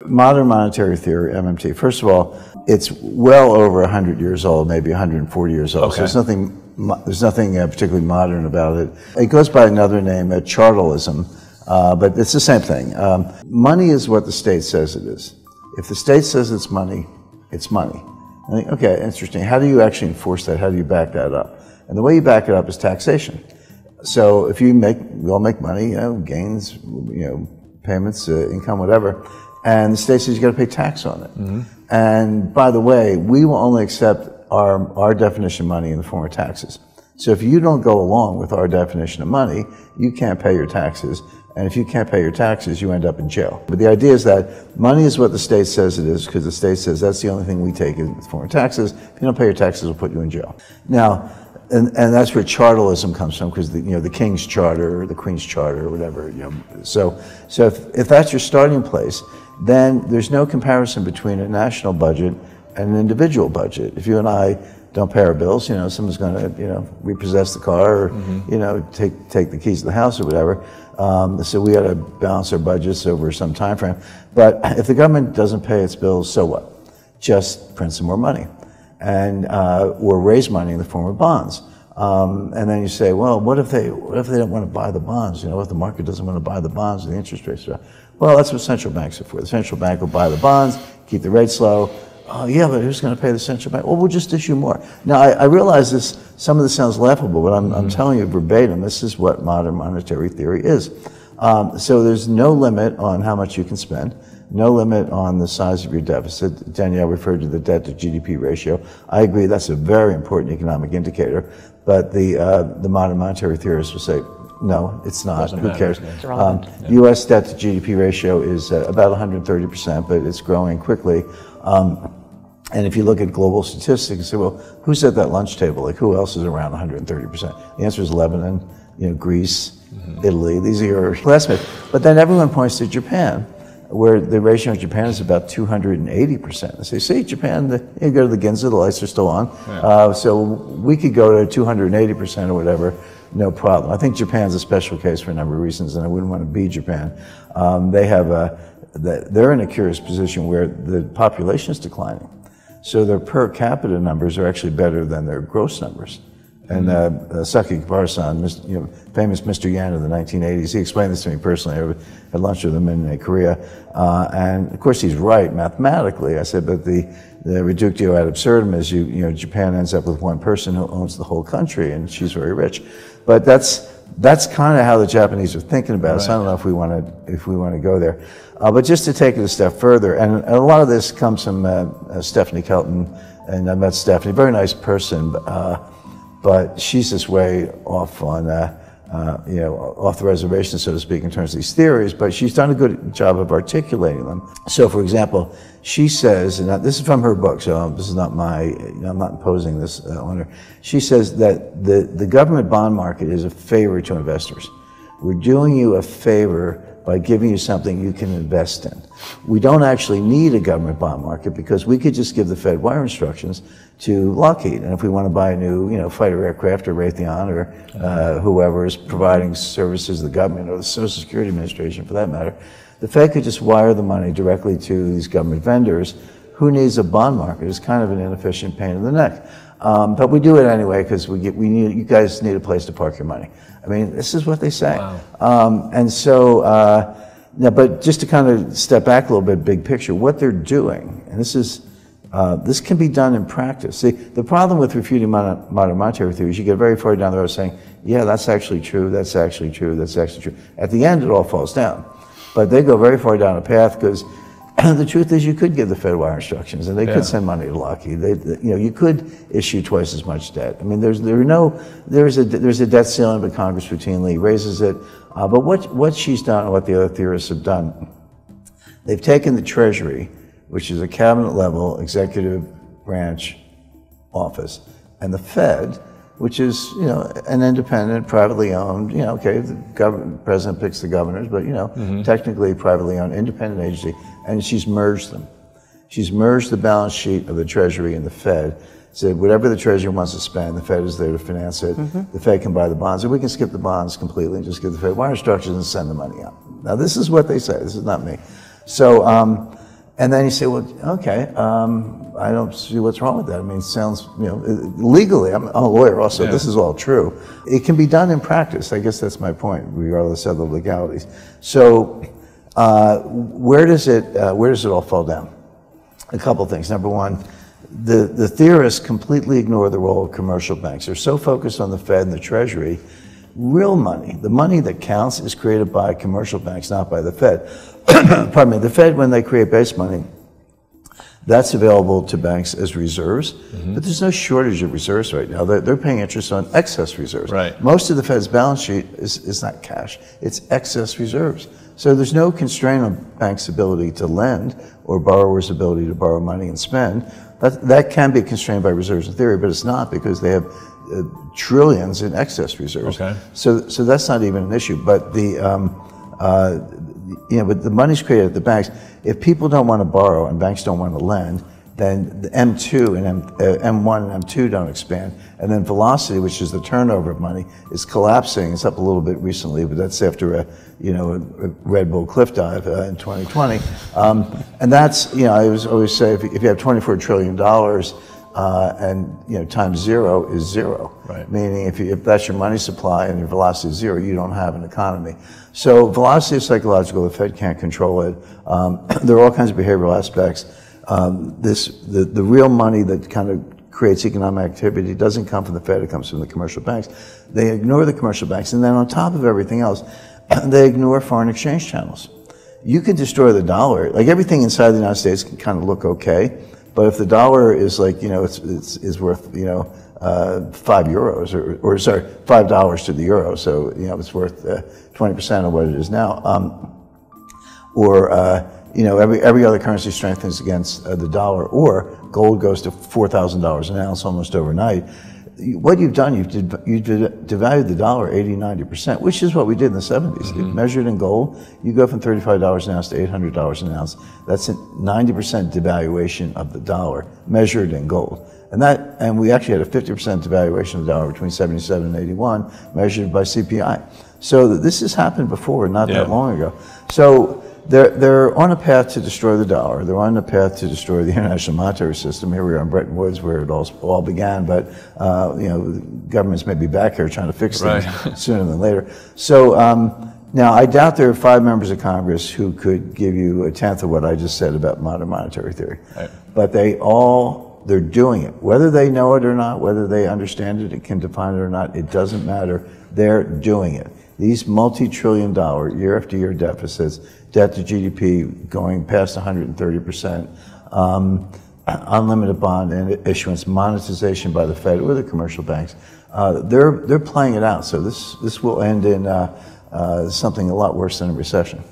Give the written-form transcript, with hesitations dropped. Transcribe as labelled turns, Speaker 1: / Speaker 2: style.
Speaker 1: Modern monetary theory, MMT, first of all, it's well over 100 years old, maybe 140 years old.
Speaker 2: Okay.
Speaker 1: So there's nothing particularly modern about it. It goes by another name, Chartalism, but it's the same thing. Money is what the state says it is. If the state says it's money, it's money. I think, okay, interesting. How do you actually enforce that? How do you back that up? And the way you back it up is taxation. So if we all make money, gains, payments, income, whatever, and the state says you got to pay tax on it. Mm-hmm. And by the way, we will only accept our definition of money in the form of taxes. So if you don't go along with our definition of money, you can't pay your taxes. And if you can't pay your taxes, you end up in jail. But the idea is that money is what the state says it is, because the state says that's the only thing we take in the form of taxes. If you don't pay your taxes, we'll put you in jail. Now, and that's where chartalism comes from, because the King's Charter or the Queen's Charter or whatever. So if that's your starting place, then there's no comparison between a national budget and an individual budget. If you and I don't pay our bills, someone's going to repossess the car, or mm-hmm. take the keys to the house or whatever. So we got to balance our budgets over some time frame. But if the government doesn't pay its bills, so what? Just print some more money, and or raise money in the form of bonds. And then you say, well, what if they don't want to buy the bonds? If the market doesn't want to buy the bonds and the interest rates are up? Well, that's what central banks are for. The central bank will buy the bonds, keep the rates low. Oh, yeah, but who's going to pay the central bank? Well, we'll just issue more. Now, I realize some of this sounds laughable, but I'm telling you verbatim, this is what modern monetary theory is. So there's no limit on how much you can spend, no limit on the size of your deficit. Danielle referred to the debt to GDP ratio. I agree, that's a very important economic indicator, but the modern monetary theorists will say, no, it's not. Who cares? U.S. debt to GDP ratio is about 130%, but it's growing quickly. And if you look at global statistics, you say, well, who's at that lunch table? Like, who else is around 130%? The answer is Lebanon, Greece, mm-hmm. Italy. These are your classmates. But then everyone points to Japan, where the ratio in Japan is about 280%. They say, see, Japan, you go to the Ginza, the lights are still on. Yeah. So we could go to 280% or whatever, no problem. I think Japan's a special case for a number of reasons, and I wouldn't want to be Japan. They're in a curious position where the population is declining. So their per capita numbers are actually better than their gross numbers. And Saki Kibara-san, famous Mr. Yan of the 1980s, he explained this to me personally. I had lunch with him in Korea. And of course he's right mathematically. I said, but the reductio ad absurdum is Japan ends up with one person who owns the whole country, and she's very rich. But that's kind of how the Japanese are thinking about it. So I don't know if we want to go there. But just to take it a step further, and a lot of this comes from Stephanie Kelton, and I met Stephanie, very nice person, but she's just way off on off the reservation, so to speak, in terms of these theories. But she's done a good job of articulating them. So, for example, she says, and this is from her book, so this is not I'm not imposing this on her. She says that the government bond market is a favor to investors. We're doing you a favor by giving you something you can invest in. We don't actually need a government bond market, because we could just give the Fed wire instructions to Lockheed. And if we want to buy a new fighter aircraft, or Raytheon, or whoever is providing services to the government, or the Social Security Administration for that matter, the Fed could just wire the money directly to these government vendors. Who needs a bond market? It's kind of an inefficient pain in the neck. But we do it anyway, because you guys need a place to park your money. I mean, this is what they say. Wow. And so, but just to kind of step back a little bit, big picture, what they're doing, and this can be done in practice. See, the problem with refuting modern monetary theory is you get very far down the road saying, yeah, that's actually true, that's actually true, that's actually true. At the end, it all falls down. But they go very far down a path, because the truth is you could give the Fed wire instructions, and they could send money to Lockheed. You could issue twice as much debt. I mean, there's a debt ceiling, but Congress routinely raises it. But what she's done, and what the other theorists have done, they've taken the Treasury, which is a cabinet-level executive branch office, and the Fed, which is an independent, privately owned. Okay, the president picks the governors, but technically privately owned, independent agency, and she's merged them. She's merged the balance sheet of the Treasury and the Fed. Said whatever the Treasury wants to spend, the Fed is there to finance it. The Fed can buy the bonds, or we can skip the bonds completely and just give the Fed wire instructions and send the money out. Now, this is what they say. This is not me. So And then you say, well, okay, I don't see what's wrong with that. I mean, it sounds, legally, I'm a lawyer also, this is all true. It can be done in practice. I guess that's my point, regardless of the legalities. So where does it all fall down? A couple things. Number one, the theorists completely ignore the role of commercial banks. They're so focused on the Fed and the Treasury. Real money, the money that counts, is created by commercial banks, not by the Fed. Pardon me, the Fed, when they create base money, that's available to banks as reserves, but there's no shortage of reserves right now. They're paying interest on excess reserves.
Speaker 2: Right.
Speaker 1: Most of the Fed's balance sheet is not cash, it's excess reserves. So there's no constraint on banks' ability to lend or borrowers' ability to borrow money and spend. That can be constrained by reserves in theory, but it's not, because they have trillions in excess reserves.
Speaker 2: Okay.
Speaker 1: So that's not even an issue. But but the money's created at the banks. If people don't want to borrow and banks don't want to lend, then the M2 and M1 and M2 don't expand. And then velocity, which is the turnover of money, is collapsing. It's up a little bit recently, but that's after a Red Bull cliff dive in 2020. And that's, I always say, if you have $24 trillion, and times zero is zero.
Speaker 2: Right.
Speaker 1: Meaning if that's your money supply and your velocity is zero, you don't have an economy. So velocity is psychological. The Fed can't control it. There are all kinds of behavioral aspects. The real money that kind of creates economic activity doesn't come from the Fed. It comes from the commercial banks. They ignore the commercial banks, and then on top of everything else, they ignore foreign exchange channels. You could destroy the dollar. Like, everything inside the United States can kind of look okay. But if the dollar is like, it's worth, €5 or sorry, $5 to the euro, so, it's worth 20% of what it is now. Every other currency strengthens against the dollar, or gold goes to $4,000 an ounce almost overnight. What you've done, you've devalued the dollar 80–90%, which is what we did in the 70s. Measured in gold, you go from $35 an ounce to $800 an ounce. That's a 90% devaluation of the dollar, measured in gold. And we actually had a 50% devaluation of the dollar between 77 and 81, measured by CPI. So this has happened before, not that long ago. So they're on a path to destroy the dollar. They're on a path to destroy the international monetary system. Here we are in Bretton Woods, where it all began. But governments may be back here trying to fix things sooner than later. So now, I doubt there are 5 members of Congress who could give you a tenth of what I just said about modern monetary theory. Right. But they're doing it. Whether they know it or not, whether they understand it and can define it or not, it doesn't matter. They're doing it. These multi-trillion-dollar, year-after-year deficits, debt to GDP going past 130%, unlimited bond issuance, monetization by the Fed or the commercial banks, they're playing it out. So this will end in something a lot worse than a recession.